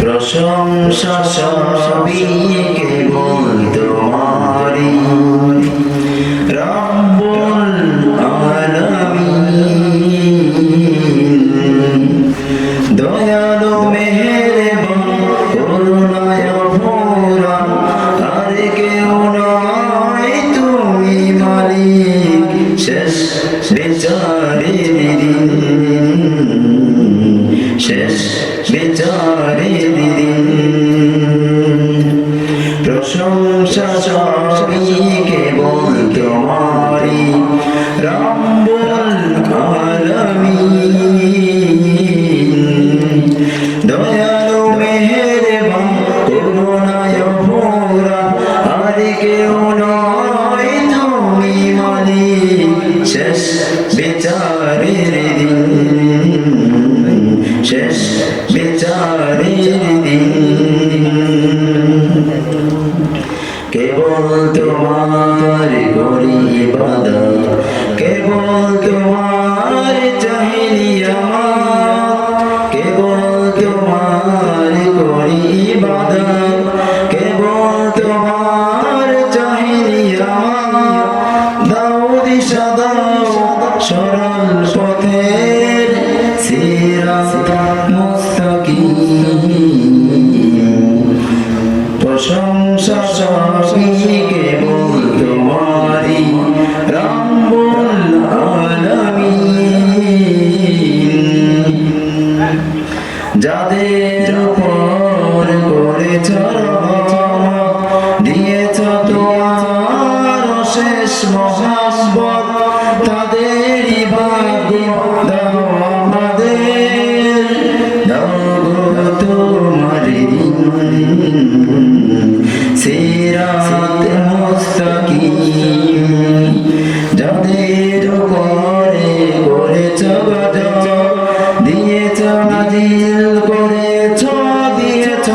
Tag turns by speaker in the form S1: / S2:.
S1: প্রশংসা সবই কেবল তোমারই রব্বুল আলামিন। দয়ালু মেহেরবান করুণায় ভরা, আর কেউ নয় তুমি মালিক শেষ বিচারের দিন, শেষ বিচারের দিন। প্রশংসা সবই কেবল তোমারই রব্বুল আলামিন। দয়ালু মেহেরবান করুণায় ভরা, আর কেউ নয় তুমি মালিক শেষ বিচারের দিন, শেষ বিচারের দিন। কেবল তোমার করি ইবাদত, কেবল তোমার চাহিনি আমার, কেবল তোমার করি ইবাদত, কেবল তোমার চাহিনি আমার। দাও দিশা দাও সরল পথের সিরাত মুস্তাকিম। প্রশংসা সবই কেবল তোমারই রব্বুল আলামিন। যাদের উপর করেছ দিয়েছ তোমার অশেষ মহাব্বত, তাদেরই ভাগ্য দাও আমাদের, দাও গো তোমার সিরাত মুস্তাকিম। যাদের উপরে করেছ গজব, দিয়েছ নাজিল করেছ, দিয়েছ